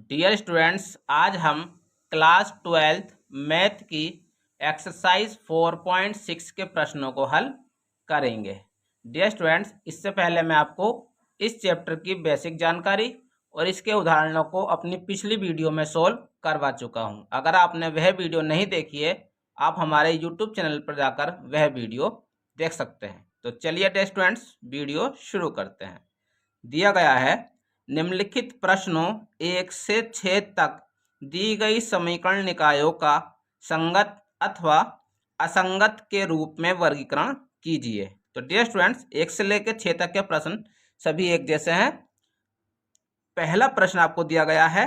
Dear students, आज हम class 12th math की एक्सरसाइज 4.6 के प्रश्नों को हल करेंगे। डियर स्टूडेंट्स, इससे पहले मैं आपको इस चैप्टर की बेसिक जानकारी और इसके उदाहरणों को अपनी पिछली वीडियो में सोल्व करवा चुका हूं। अगर आपने वह वीडियो नहीं देखी है, आप हमारे यूट्यूब चैनल पर जाकर वह वीडियो देख सकते हैं। तो चलिए डियर स्टूडेंट्स, वीडियो शुरू करते हैं। दिया गया है, निम्नलिखित प्रश्नों 1 से 6 तक दी गई समीकरण निकायों का संगत अथवा असंगत के रूप में वर्गीकरण कीजिए। तो डियर स्टूडेंट्स, 1 से लेकर 6 तक के प्रश्न सभी एक जैसे हैं। पहला प्रश्न आपको दिया गया है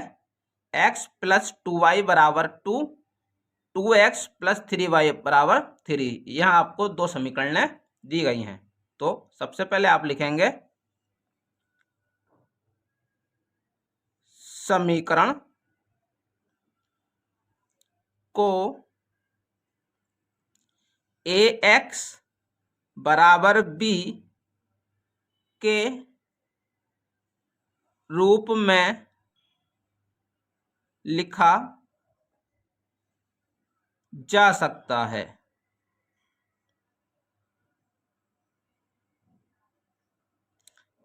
x + 2y = 2, 2x + 3y = 3। यहाँ आपको दो समीकरणें दी गई हैं। तो सबसे पहले आप लिखेंगे समीकरण को ax = b के रूप में लिखा जा सकता है।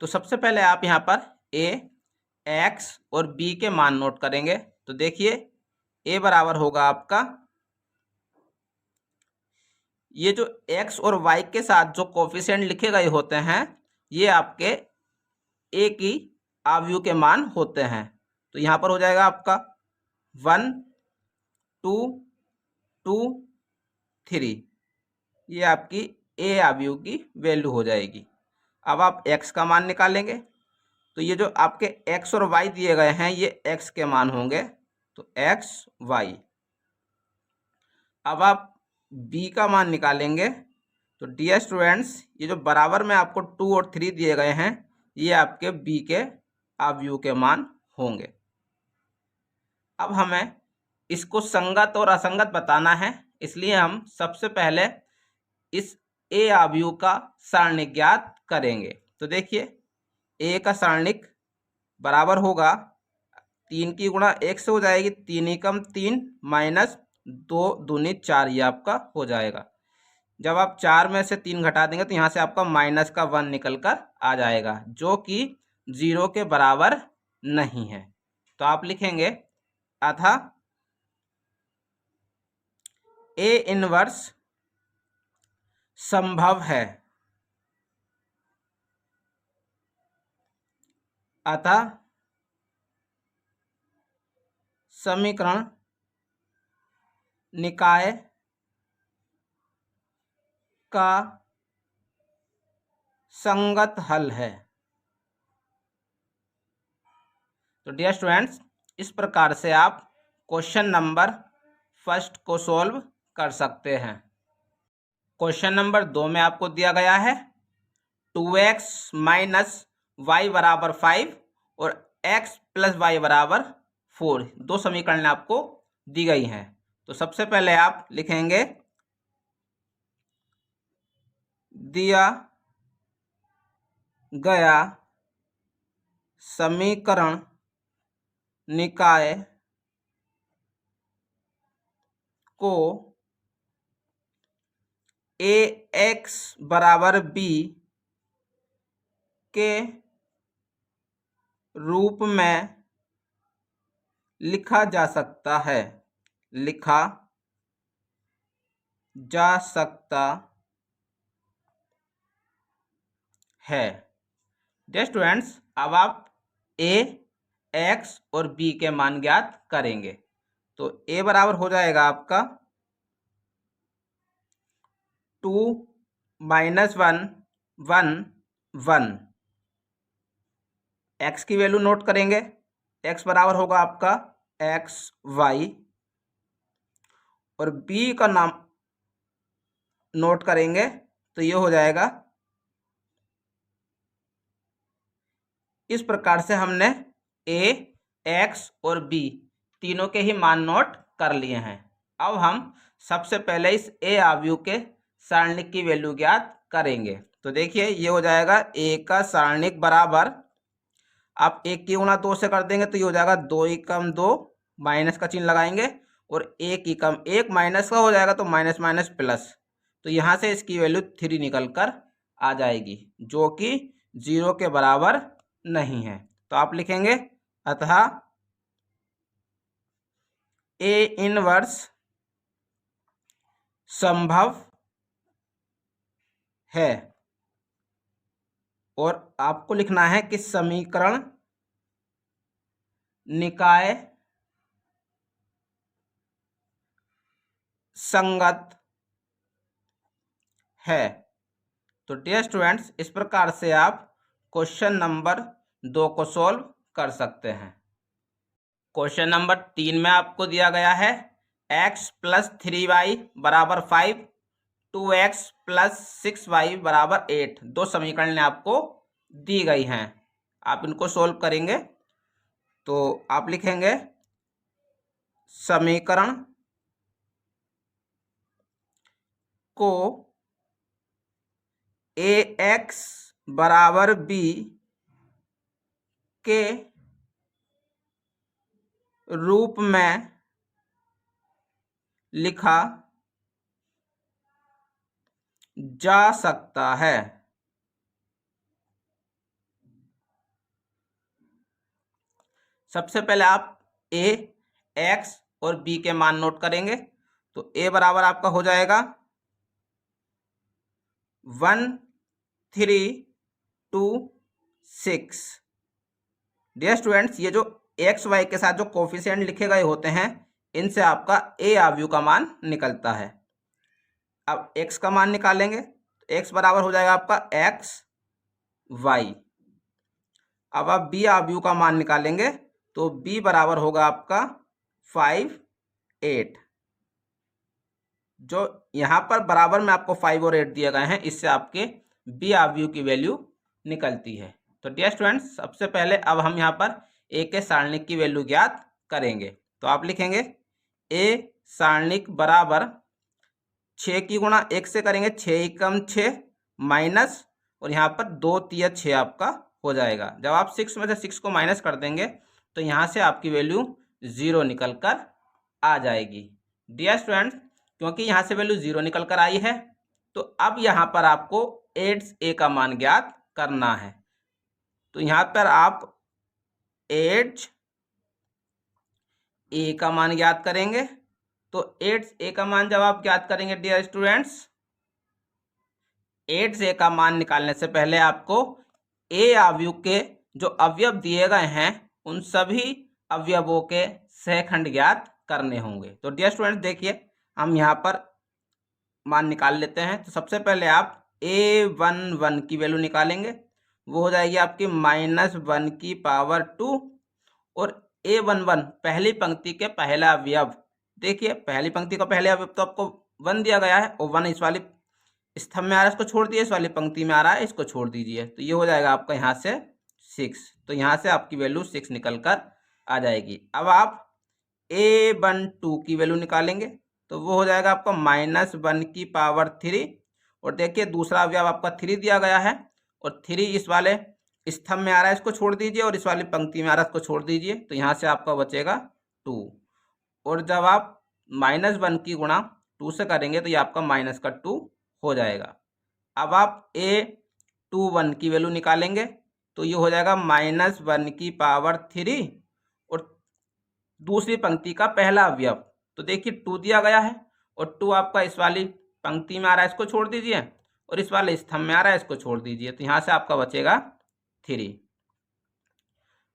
तो सबसे पहले आप यहाँ पर a, x और b के मान नोट करेंगे। तो देखिए, a बराबर होगा आपका, ये जो x और y के साथ जो कोफिशिएंट लिखे गए होते हैं, ये आपके a की आव्यूह के मान होते हैं। तो यहाँ पर हो जाएगा आपका 1, 2, 2, 3। ये आपकी a आव्यूह की वैल्यू हो जाएगी। अब आप x का मान निकालेंगे। तो ये जो आपके x और y दिए गए हैं, ये x के मान होंगे। तो x, y। अब आप b का मान निकालेंगे। तो डियर स्टूडेंट्स, ये जो बराबर में आपको 2 और 3 दिए गए हैं, ये आपके b के आव्यूह के मान होंगे। अब हमें इसको संगत और असंगत बताना है, इसलिए हम सबसे पहले इस a आव्यूह का सारणिक ज्ञात करेंगे। तो देखिए, a का सारणिक बराबर होगा 3 की गुणा 1 से हो जाएगी 3 एकम 3 माइनस 2 दूनी 4, ये आपका हो जाएगा। जब आप 4 में से 3 घटा देंगे तो यहाँ से आपका माइनस का 1 निकल कर आ जाएगा, जो कि 0 के बराबर नहीं है। तो आप लिखेंगे अतः a इनवर्स संभव है। अतः समीकरण निकाय का संगत हल है। तो डियर स्टूडेंट्स, इस प्रकार से आप क्वेश्चन नंबर 1 को सॉल्व कर सकते हैं। क्वेश्चन नंबर 2 में आपको दिया गया है 2x - y = 5 और x + y = 4। दो समीकरण आपको दी गई हैं। तो सबसे पहले आप लिखेंगे दिया गया समीकरण निकाय को ax = b के रूप में लिखा जा सकता है। लिखा जा सकता है। डियर स्टूडेंट्स, अब आप a, x और b के मान ज्ञात करेंगे। तो a बराबर हो जाएगा आपका 2 - 1, 1, 1। x की वैल्यू नोट करेंगे। x बराबर होगा आपका x, y। और b का नाम नोट करेंगे तो ये हो जाएगा, इस प्रकार से हमने a, x और b तीनों के ही मान नोट कर लिए हैं। अब हम सबसे पहले इस a आव्यूह के सारणिक की वैल्यू ज्ञात करेंगे। तो देखिए, ये हो जाएगा a का सारणिक बराबर आप 1 की गुणा 2 से कर देंगे तो ये हो जाएगा 2 एकम 2, माइनस का चिन्ह लगाएंगे, और 1 एकम 1 माइनस का हो जाएगा तो माइनस माइनस प्लस, तो यहाँ से इसकी वैल्यू 3 निकल कर आ जाएगी, जो कि 0 के बराबर नहीं है। तो आप लिखेंगे अतः ए इनवर्स संभव है, और आपको लिखना है कि समीकरण निकाय संगत है। तो डियर स्टूडेंट्स, इस प्रकार से आप क्वेश्चन नंबर 2 को सॉल्व कर सकते हैं। क्वेश्चन नंबर 3 में आपको दिया गया है x प्लस 3y बराबर 5, 2x प्लस 6y बराबर 8, दो समीकरण आपको दी गई हैं। आप इनको सोल्व करेंगे तो आप लिखेंगे समीकरण को ax बराबर b के रूप में लिखा जा सकता है। सबसे पहले आप a, x और b के मान नोट करेंगे। तो a बराबर आपका हो जाएगा 1, 3, 2, 6। डियर स्टूडेंट्स, ये जो एक्स वाई के साथ जो कोफिशिएंट लिखे गए होते हैं, इनसे आपका ए आव्यूह का मान निकलता है। अब x का मान निकालेंगे, x बराबर हो जाएगा आपका x y। अब आप b आव्यूह का मान निकालेंगे तो b बराबर होगा आपका 5, 8। जो यहाँ पर बराबर में आपको 5 और 8 दिए गए हैं, इससे आपके b आव्यूह की वैल्यू निकलती है। तो डियर स्टूडेंट्स, सबसे पहले अब हम यहाँ पर a के सारणिक की वैल्यू ज्ञात करेंगे। तो आप लिखेंगे a सारणिक बराबर 6 की गुणा 1 से करेंगे, 6 एकम 6 माइनस, और यहाँ पर 2 तिया 6 आपका हो जाएगा। जब आप 6 में से 6 को माइनस कर देंगे तो यहाँ से आपकी वैल्यू 0 निकल कर आ जाएगी। डियर स्टूडेंट्स, क्योंकि यहाँ से वैल्यू 0 निकल कर आई है, तो अब यहाँ पर आपको 8a का मान ज्ञात करना है। तो यहाँ पर आप 8a का मान ज्ञात करेंगे। तो 8a का मान जब आप ज्ञात करेंगे डियर स्टूडेंट्स, 8a का मान निकालने से पहले आपको a आव्यूह के जो अवयव दिए गए हैं, उन सभी अवयवों के सहखंड ज्ञात करने होंगे। तो डियर स्टूडेंट्स देखिए, हम यहाँ पर मान निकाल लेते हैं। तो सबसे पहले आप a11 की वैल्यू निकालेंगे, वो हो जाएगी आपकी -1 की पावर 2, और a11 पहली पंक्ति के पहला अवयव। देखिए, पहली पंक्ति का पहले अवयव तो आपको 1 दिया गया है, और 1 इस वाली स्तंभ में आ रहा है, इसको छोड़ दिए, इस वाली पंक्ति में आ रहा है, इसको छोड़ दीजिए। तो ये हो जाएगा आपका यहाँ से 6। तो यहाँ से आपकी वैल्यू 6 निकल कर आ जाएगी। अब आप a12 की वैल्यू निकालेंगे, तो वो हो जाएगा आपका -1 की पावर 3, और देखिए दूसरा अवयव आपका 3 दिया गया है, और 3 इस वाले स्तंभ में आ रहा है, इसको छोड़ दीजिए, और इस वाली पंक्ति में आ रहा है, इसको छोड़ दीजिए। तो यहाँ से आपका बचेगा 2, और जब आप -1 की गुणा 2 से करेंगे तो ये आपका माइनस का 2 हो जाएगा। अब आप a21 की वैल्यू निकालेंगे, तो ये हो जाएगा -1 की पावर 3, और दूसरी पंक्ति का पहला अवयव। तो देखिए 2 दिया गया है, और 2 आपका इस वाली पंक्ति में आ रहा है, इसको छोड़ दीजिए, और इस वाले स्तंभ में आ रहा है, इसको छोड़ दीजिए। तो यहाँ से आपका बचेगा 3।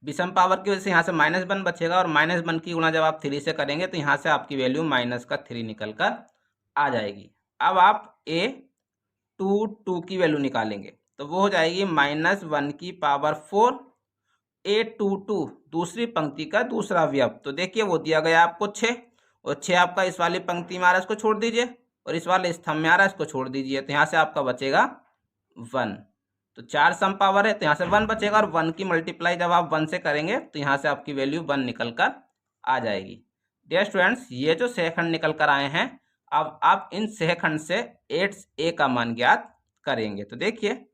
विषम पावर की वजह से यहाँ से -1 बचेगा, और -1 की गुणा जब आप 3 से करेंगे तो यहाँ से आपकी वैल्यू -3 निकल कर आ जाएगी। अब आप a22 की वैल्यू निकालेंगे, तो वो हो जाएगी -1 की पावर 4, a22 दूसरी पंक्ति का दूसरा अवयव। तो देखिए वो दिया गया आपको 6, और 6 आपका इस वाली पंक्ति में आ रहा है, इसको छोड़ दीजिए, और इस वाले स्तंभ में आ रहा है, इसको छोड़ दीजिए। तो यहाँ से आपका बचेगा 1। तो 4 सम पावर है, तो यहाँ से 1 बचेगा, और 1 की मल्टीप्लाई जब आप 1 से करेंगे तो यहाँ से आपकी वैल्यू 1 निकल कर आ जाएगी। डियर स्टूडेंट्स, ये जो सहखंड निकल कर आए हैं, अब आप इन सहखंड से 8a का मान ज्ञात करेंगे। तो देखिए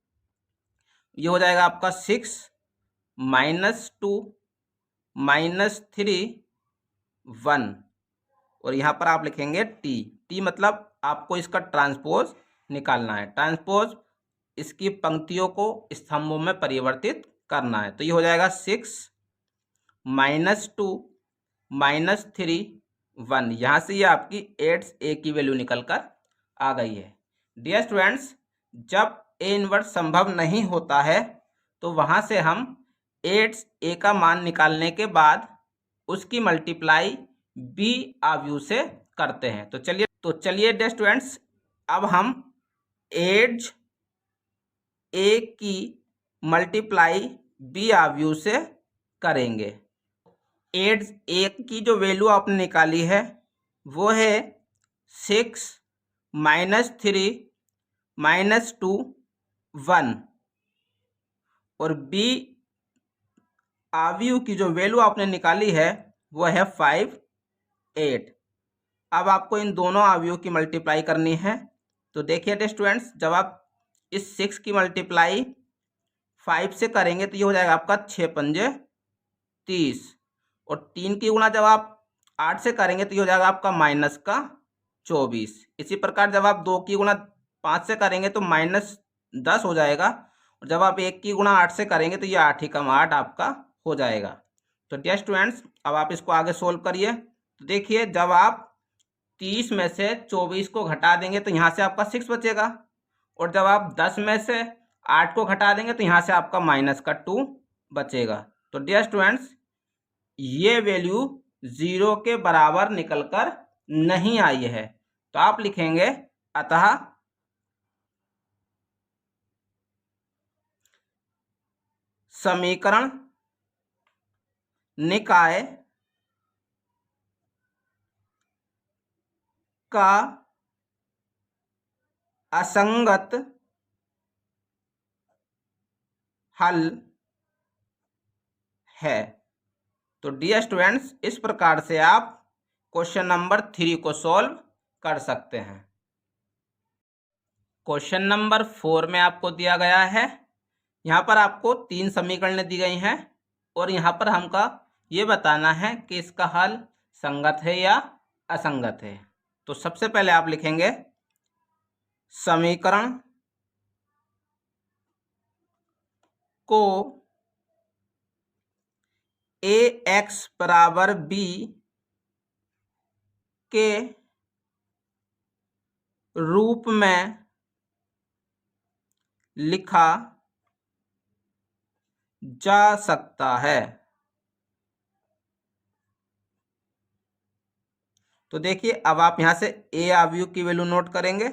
ये हो जाएगा आपका 6, -2 -3 1 और यहाँ पर आप लिखेंगे टी मतलब आपको इसका ट्रांसपोज निकालना है। ट्रांसपोज इसकी पंक्तियों को स्तंभों में परिवर्तित करना है। तो ये हो जाएगा 6 -2 -3 1। यहाँ से ये आपकी 8a की वैल्यू निकल कर आ गई है। डियर स्टूडेंट्स, जब ए इनवर्स संभव नहीं होता है तो वहाँ से हम 8a का मान निकालने के बाद उसकी मल्टीप्लाई बी आव्यूह से करते हैं। तो चलिए डियर स्टूडेंट्स, अब हम एड्स ए की मल्टीप्लाई बी आव्यूह से करेंगे। एड्स ए की जो वैल्यू आपने निकाली है वो है 6 -3 -2 1 और बी आव्यूह की जो वैल्यू आपने निकाली है वो है 5 8। अब आपको इन दोनों आव्यूह की मल्टीप्लाई करनी है। तो देखिए स्टूडेंट्स, जब आप इस 6 की मल्टीप्लाई 5 से करेंगे तो ये हो जाएगा आपका 6 पंजे 30 और 3 की गुणा जब आप 8 से करेंगे तो ये हो जाएगा आपका -24। इसी प्रकार जब आप 2 की गुणा 5 से करेंगे तो -10 हो जाएगा और जब आप 1 की गुणा 8 से करेंगे तो ये 8 ही कम 8 आपका हो जाएगा। तो डियर स्टूडेंट्स, अब आप इसको आगे सोल्व करिए। तो देखिए, जब आप 30 में से 24 को घटा देंगे तो यहाँ से आपका 6 बचेगा और जब आप 10 में से 8 को घटा देंगे तो यहाँ से आपका -2 बचेगा। तो डियर स्टूडेंट्स, ये वैल्यू 0 के बराबर निकलकर नहीं आई है। तो आप लिखेंगे अतः समीकरण निकाय का असंगत हल है। तो डियर स्टूडेंट्स, इस प्रकार से आप क्वेश्चन नंबर 3 को सॉल्व कर सकते हैं। क्वेश्चन नंबर 4 में आपको दिया गया है, यहाँ पर आपको 3 समीकरण दी गई हैं और यहाँ पर हमका ये बताना है कि इसका हल संगत है या असंगत है। तो सबसे पहले आप लिखेंगे समीकरण को ax बराबर b के रूप में लिखा जा सकता है। तो देखिए, अब आप यहाँ से a आव्यूह की वैल्यू नोट करेंगे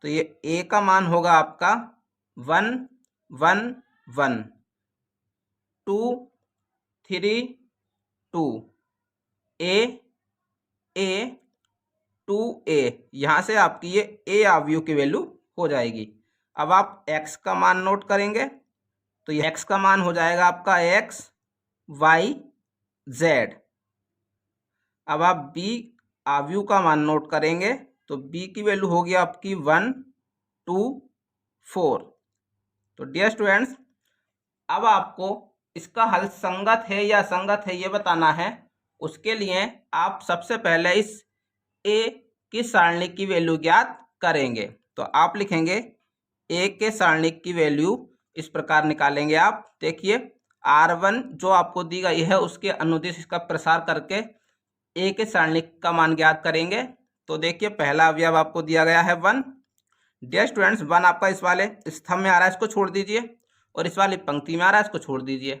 तो ये a का मान होगा आपका 1 1 1 2 3 2 a a 2a। यहाँ से आपकी ये a आव्यूह की वैल्यू हो जाएगी। अब आप x का मान नोट करेंगे तो ये x का मान हो जाएगा आपका x y z। अब आप b आव्यूह का मान नोट करेंगे तो b की वैल्यू होगी आपकी 1 2 4। तो डियर स्टूडेंट्स, अब आपको इसका हल संगत है या असंगत है ये बताना है। उसके लिए आप सबसे पहले इस a की सारणिक की वैल्यू ज्ञात करेंगे। तो आप लिखेंगे a के सारणिक की वैल्यू इस प्रकार निकालेंगे। आप देखिए, r1 जो आपको दी गई है उसके अनुदिश इसका प्रसार करके a के सारणिक का मान ज्ञात करेंगे। तो देखिए, पहला अवयव आपको दिया गया है 1। डियर स्टूडेंट्स, 1 आपका इस वाले स्तंभ में आ रहा है, इसको छोड़ दीजिए और इस वाली पंक्ति में आ रहा है, इसको छोड़ दीजिए।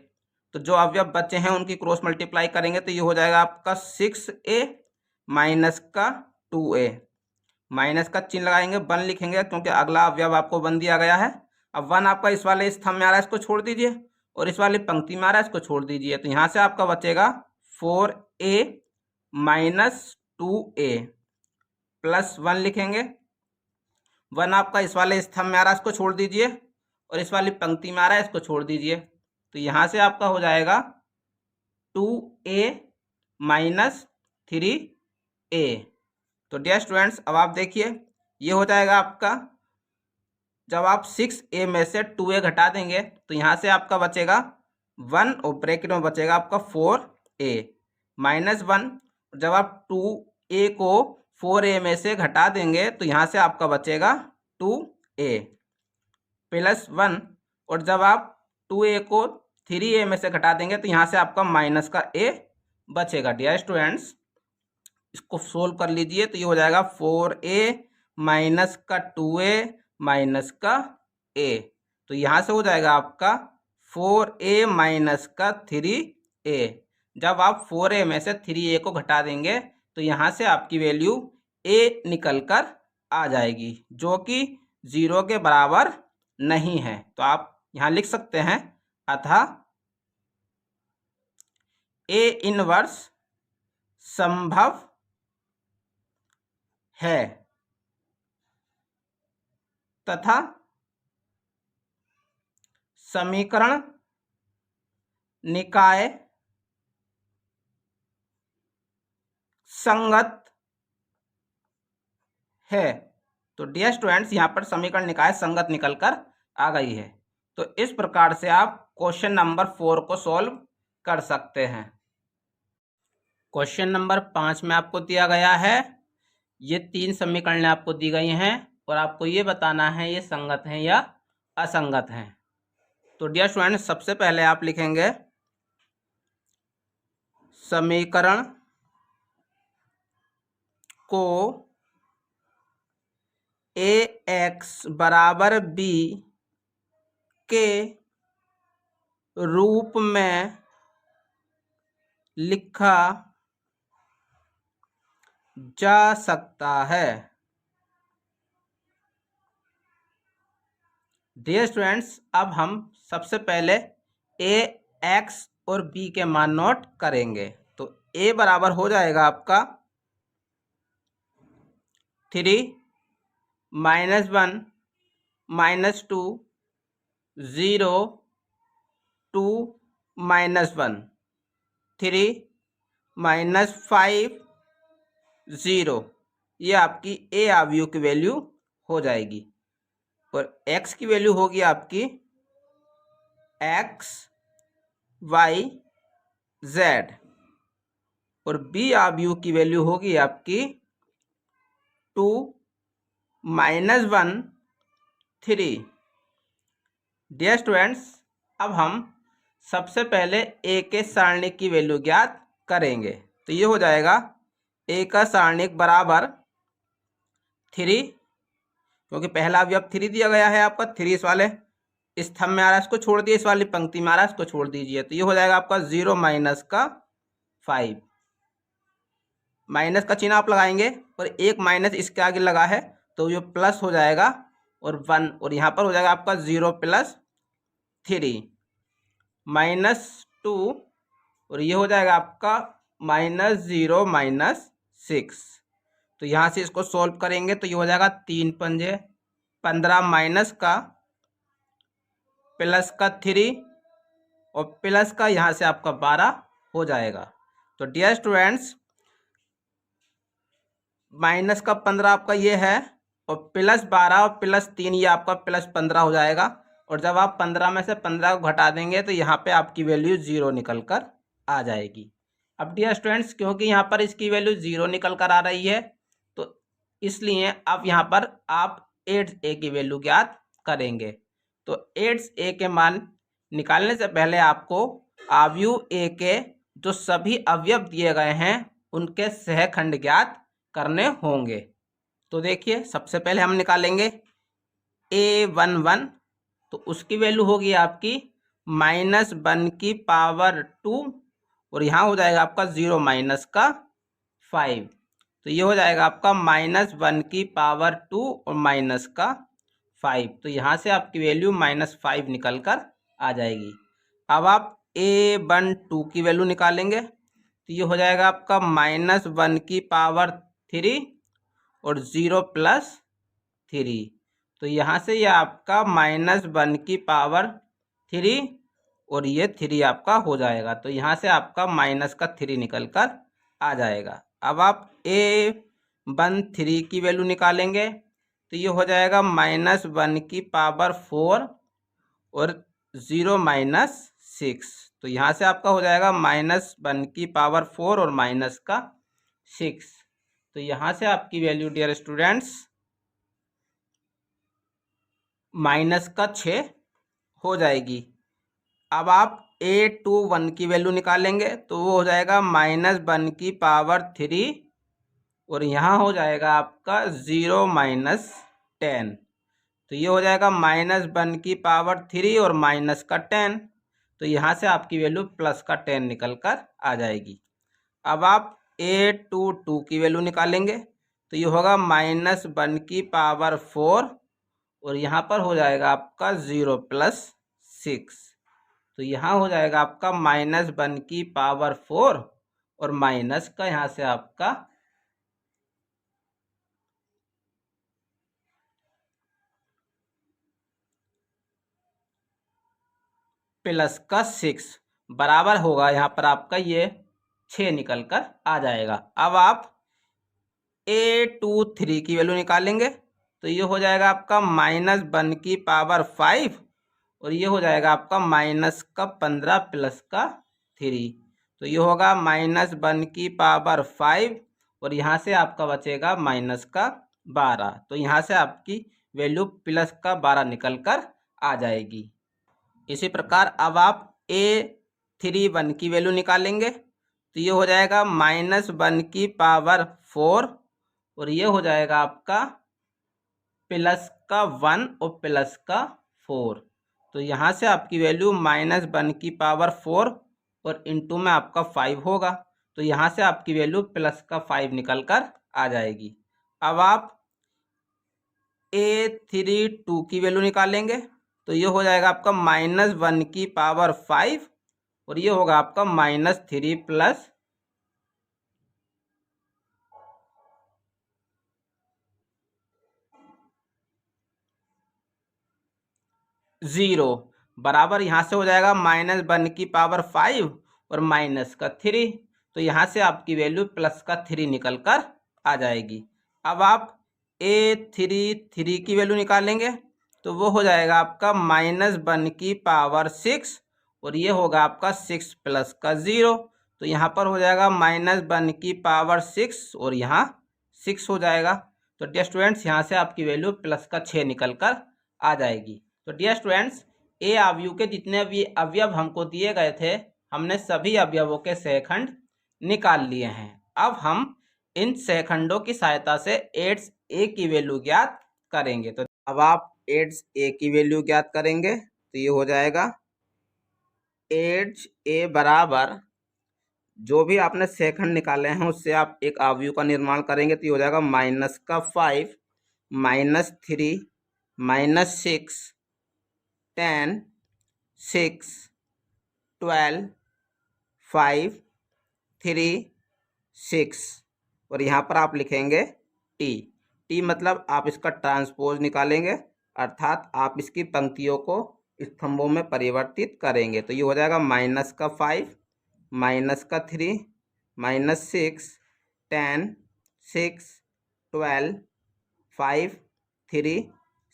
तो जो अवयव बचे हैं उनकी क्रॉस मल्टीप्लाई करेंगे तो ये हो जाएगा आपका 6a माइनस का 2a। माइनस का चिन्ह लगाएंगे, 1 लिखेंगे क्योंकि अगला अवयव आपको 1 दिया गया है। अब 1 आपका इस वाले स्तंभ में आ रहा है, इसको छोड़ दीजिए और इस वाली पंक्ति में आ रहा है, इसको छोड़ दीजिए। तो यहाँ से आपका बचेगा 4a माइनस 2a प्लस 1 लिखेंगे। 1 आपका इस वाले स्तंभ में आ रहा है, इसको छोड़ दीजिए और इस वाली पंक्ति में आ रहा है, इसको छोड़ दीजिए। तो यहाँ से आपका हो जाएगा 2a माइनस 3a। तो डियर स्टूडेंट्स, अब आप देखिए, ये हो जाएगा आपका, जब आप 6a में से 2a घटा देंगे तो यहाँ से आपका बचेगा 1 और ब्रैकेट में बचेगा आपका 4a माइनस 1। जब आप 2a को 4a में से घटा देंगे तो यहाँ से आपका बचेगा 2a प्लस 1। और जब आप 2a को 3a में से घटा देंगे तो यहाँ से आपका माइनस का a बचेगा। डियर स्टूडेंट्स, इसको सोल्व कर लीजिए तो ये हो जाएगा 4a माइनस का 2a माइनस का a। तो यहाँ से हो जाएगा आपका 4a माइनस का 3a। जब आप 4a में से 3a को घटा देंगे तो यहाँ से आपकी वैल्यू a निकल कर आ जाएगी, जो कि 0 के बराबर नहीं है। तो आप यहाँ लिख सकते हैं अतः a इनवर्स संभव है तथा समीकरण निकाय संगत है। तो डियर स्टूडेंट्स, यहाँ पर समीकरण निकाय संगत निकल कर आ गई है। तो इस प्रकार से आप क्वेश्चन नंबर 4 को सॉल्व कर सकते हैं। क्वेश्चन नंबर 5 में आपको दिया गया है, ये 3 समीकरण आपको दी गई हैं और आपको ये बताना है ये संगत हैं या असंगत हैं। तो डियर स्टूडेंट्स, सबसे पहले आप लिखेंगे समीकरण को ax बराबर b के रूप में लिखा जा सकता है। डियर स्टूडेंट्स, अब हम सबसे पहले a, x और b के मान नोट करेंगे। तो a बराबर हो जाएगा आपका 3 -1 -2 0 2 -1 3 -5 0। ये आपकी a अवयव की वैल्यू हो जाएगी। और x की वैल्यू होगी आपकी x y z। और b अवयव की वैल्यू होगी आपकी 2 -1 3। डियर स्टूडेंट्स, अब हम सबसे पहले a के सारणिक की वैल्यू ज्ञात करेंगे। तो ये हो जाएगा a का सारणिक बराबर 3, क्योंकि पहला अवयव 3 दिया गया है आपका। 3 इस वाले स्तंभ में आ रहा है, इसको छोड़ दिए, इस वाली पंक्ति में आ रहा है, इसको छोड़ दीजिए। तो ये हो जाएगा आपका 0 माइनस का 5। माइनस का चिन्ह आप लगाएंगे और एक माइनस इसके आगे लगा है तो ये प्लस हो जाएगा और 1। और यहाँ पर हो जाएगा आपका 0 + 3 -2। और ये हो जाएगा आपका -0 -6। तो यहाँ से इसको सॉल्व करेंगे तो ये हो जाएगा 3 पंजे 15 माइनस का प्लस का 3 और प्लस का यहाँ से आपका 12 हो जाएगा। तो डियर स्टूडेंट्स, माइनस का 15 आपका ये है और प्लस 12 और प्लस 3 ये आपका प्लस 15 हो जाएगा। और जब आप 15 में से 15 को घटा देंगे तो यहाँ पे आपकी वैल्यू 0 निकल कर आ जाएगी। अब डियर स्टूडेंट्स, क्योंकि यहाँ पर इसकी वैल्यू 0 निकल कर आ रही है तो इसलिए अब यहाँ पर आप 8a की वैल्यू ज्ञात करेंगे। तो 8a के मान निकालने से पहले आपको अवयव a के जो सभी अवयव दिए गए हैं उनके सहखंड ज्ञात करने होंगे। तो देखिए, सबसे पहले हम निकालेंगे a11। तो उसकी वैल्यू होगी आपकी -1 की पावर 2 और यहाँ हो जाएगा आपका 0 माइनस का 5। तो ये हो जाएगा आपका -1 की पावर 2 और माइनस का 5। तो यहाँ से आपकी वैल्यू -5 निकल कर आ जाएगी। अब आप a12 की वैल्यू निकालेंगे तो ये हो जाएगा आपका -1 की पावर 3 और 0 + 3। तो यहाँ से ये आपका -1 की पावर 3 और ये 3 आपका हो जाएगा। तो यहाँ से आपका माइनस का 3 निकल कर आ जाएगा। अब आप a13 की वैल्यू निकालेंगे तो ये हो जाएगा -1 की पावर 4 और 0 - 6। तो यहाँ से आपका हो जाएगा -1⁴ और माइनस का 6। तो यहाँ से आपकी वैल्यू डियर स्टूडेंट्स -6 हो जाएगी। अब आप A21 की वैल्यू निकालेंगे तो वो हो जाएगा -1⁻³ और यहाँ हो जाएगा आपका 0 - 10। तो ये हो जाएगा -1⁻³ और माइनस का 10। तो यहाँ से आपकी वैल्यू प्लस का 10 निकल कर आ जाएगी। अब आप A22 की वैल्यू निकालेंगे तो ये होगा -1⁻⁴ और यहाँ पर हो जाएगा आपका 0 + 6। तो यहाँ हो जाएगा आपका -1⁻⁴ और माइनस का यहाँ से आपका प्लस का 6 बराबर होगा यहाँ पर आपका ये 6 निकल कर आ जाएगा। अब आप A23 की वैल्यू निकालेंगे तो ये हो जाएगा आपका -1⁵ और ये हो जाएगा आपका -15 प्लस का 3। तो ये होगा -1⁵ और यहाँ से आपका बचेगा -12। तो यहाँ से आपकी वैल्यू +12 निकल कर आ जाएगी। इसी प्रकार अब आप A31 की वैल्यू निकालेंगे तो ये हो जाएगा -1⁴ और ये हो जाएगा आपका +1 और +4। तो यहाँ से आपकी वैल्यू -1⁴ और इंटू में आपका 5 होगा। तो यहाँ से आपकी वैल्यू +5 निकल कर आ जाएगी। अब आप A32 की वैल्यू निकालेंगे तो ये हो जाएगा आपका -1⁵ और ये होगा आपका -3 + 0 बराबर यहाँ से हो जाएगा -1⁵ और माइनस का 3। तो यहाँ से आपकी वैल्यू प्लस का 3 निकल कर आ जाएगी। अब आप A33 की वैल्यू निकालेंगे तो वो हो जाएगा आपका -1⁵ और ये होगा आपका 6 प्लस का 0। तो यहाँ पर हो जाएगा -1⁵ और यहाँ 6 हो जाएगा। तो डियर स्टूडेंट्स यहाँ से आपकी वैल्यू प्लस का 6 निकल कर आ जाएगी। तो डियर स्टूडेंट्स ए अवयव के जितने भी अवयव हमको दिए गए थे हमने सभी अवयवों के सहखंड निकाल लिए हैं। अब हम इन सहखंडों की सहायता से एड्स ए की वैल्यू ज्ञात करेंगे। तो अब आप एड्स ए की वैल्यू ज्ञात करेंगे तो ये हो जाएगा एड्स ए बराबर जो भी आपने सहखंड निकाले हैं उससे आप एक अवयव का निर्माण करेंगे तो ये हो जाएगा -5 -3 -6 10 6 12 5 3 6 और यहाँ पर आप लिखेंगे टी मतलब आप इसका ट्रांसपोज निकालेंगे अर्थात आप इसकी पंक्तियों को स्तंभों में परिवर्तित करेंगे। तो ये हो जाएगा -5 -3 -6 10 6 12 5 3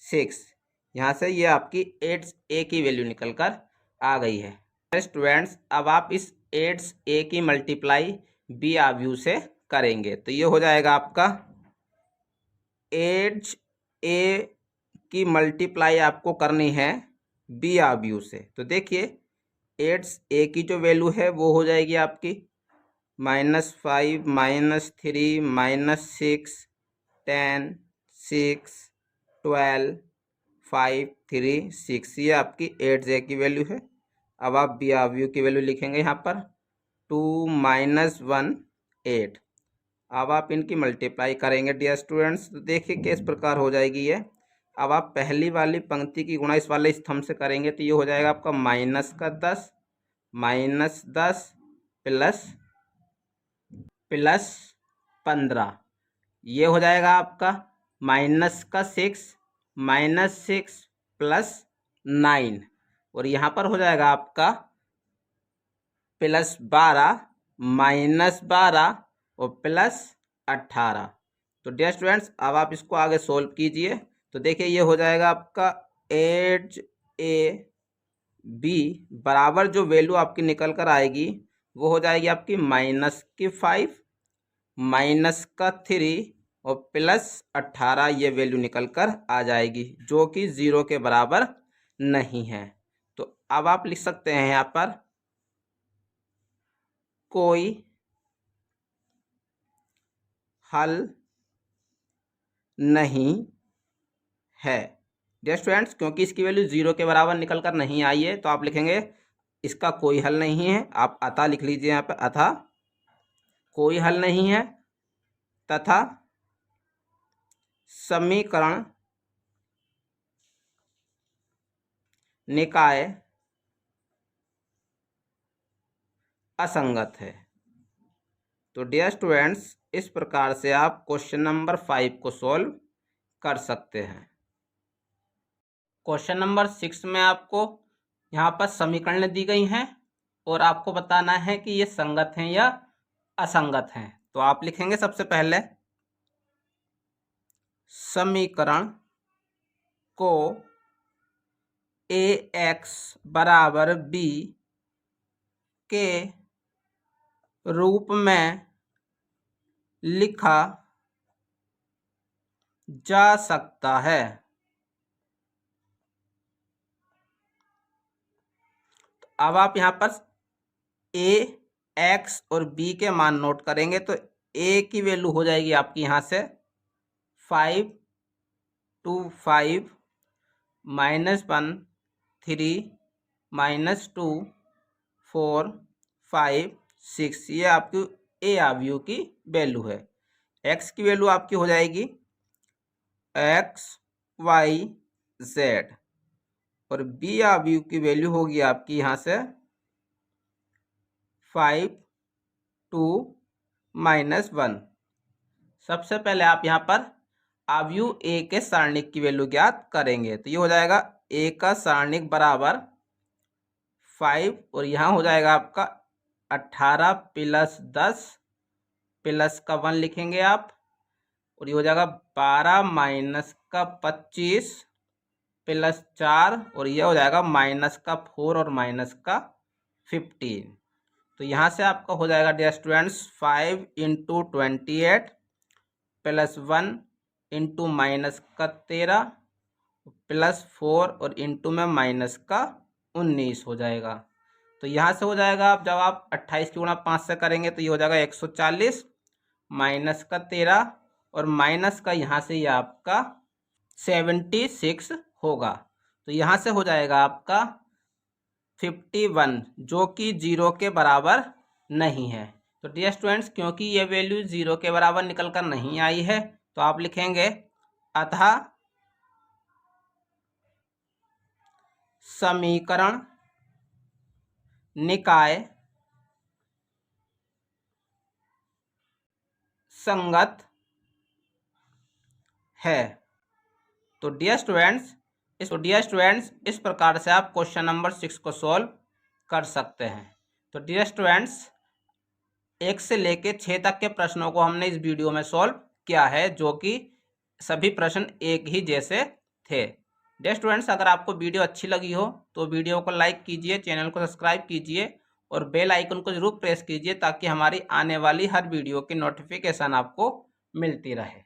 6। यहाँ से ये आपकी एड्स ए की वैल्यू निकल कर आ गई है। स्टूडेंट्स अब आप इस एड्स ए की मल्टीप्लाई बी अवयव से करेंगे तो ये हो जाएगा आपका एड्स ए की मल्टीप्लाई आपको करनी है बी अवयव से। तो देखिए एड्स ए की जो वैल्यू है वो हो जाएगी आपकी -5 -3 -6 10 6 12 5 3 6 ये आपकी एड्स ए की वैल्यू है। अब आप बी अवयव की वैल्यू लिखेंगे यहाँ पर 2 -1 8। अब आप इनकी मल्टीप्लाई करेंगे डियर स्टूडेंट्स तो देखिए किस प्रकार हो जाएगी ये। अब आप पहली वाली पंक्ति की गुणा इस वाले स्तंभ से करेंगे तो ये हो जाएगा आपका -10 -10 प्लस 15। ये हो जाएगा आपका -6 -6 +9 और यहाँ पर हो जाएगा आपका +12 -12 और +18। तो डियर स्टूडेंट्स अब आप इसको आगे सोल्व कीजिए तो देखिए ये हो जाएगा आपका एड्स ए बी बराबर जो वैल्यू आपकी निकल कर आएगी वो हो जाएगी आपकी -5 -3 और +18 ये वैल्यू निकल कर आ जाएगी जो कि 0 के बराबर नहीं है। तो अब आप लिख सकते हैं यहाँ पर कोई हल नहीं है। डियर स्टूडेंट्स, क्योंकि इसकी वैल्यू 0 के बराबर निकल कर नहीं आई है तो आप लिखेंगे इसका कोई हल नहीं है। आप अतः लिख लीजिए यहाँ पे, अतः कोई हल नहीं है तथा समीकरण निकाय असंगत है। तो डियर स्टूडेंट्स, इस प्रकार से आप क्वेश्चन नंबर 5 को सॉल्व कर सकते हैं। क्वेश्चन नंबर 6 में आपको यहाँ पर समीकरण दी गई हैं और आपको बताना है कि ये संगत हैं या असंगत हैं। तो आप लिखेंगे सबसे पहले समीकरण को ax बराबर b के रूप में लिखा जा सकता है। तो अब आप यहाँ पर a, x और b के मान नोट करेंगे तो a की वैल्यू हो जाएगी आपकी यहाँ से 5 2 5 -1 3 -2 4 5 6 ये आपकी a अवयव की वैल्यू है। x की वैल्यू आपकी हो जाएगी x y z और b अवयव की वैल्यू होगी आपकी यहाँ से 5 2 -1। सबसे पहले आप यहाँ पर अवयव a के सारणिक की वैल्यू ज्ञात करेंगे। तो ये हो जाएगा a का सारणिक बराबर 5 और यहाँ हो जाएगा आपका 18 + 10 प्लस का 1 लिखेंगे आप और ये हो जाएगा 12 - का 25 + 4 और ये हो जाएगा -4 और -15। तो यहाँ से आपका हो जाएगा डियर स्टूडेंट्स 5 × 28 + 1 × -13 +4 और इंटू में -19 हो जाएगा। तो यहाँ से हो जाएगा आप जब आप 28 की गुणा 5 से करेंगे तो ये हो जाएगा 140 -13 और माइनस का यहाँ से ये आपका 76 होगा। तो यहाँ से हो जाएगा आपका 51 जो कि 0 के बराबर नहीं है। तो डियर स्टूडेंट्स, क्योंकि ये वैल्यू 0 के बराबर निकल कर नहीं आई है तो आप लिखेंगे अतः समीकरण निकाय संगत है। तो डियर स्टूडेंट्स इस प्रकार से आप क्वेश्चन नंबर 6 को सॉल्व कर सकते हैं। तो डियर स्टूडेंट्स 1 से लेके 6 तक के प्रश्नों को हमने इस वीडियो में सॉल्व किया है जो कि सभी प्रश्न एक ही जैसे थे। डियर स्टूडेंट्स, अगर आपको वीडियो अच्छी लगी हो तो वीडियो को लाइक कीजिए, चैनल को सब्सक्राइब कीजिए और बेल आइकन को जरूर प्रेस कीजिए ताकि हमारी आने वाली हर वीडियो की नोटिफिकेशन आपको मिलती रहे।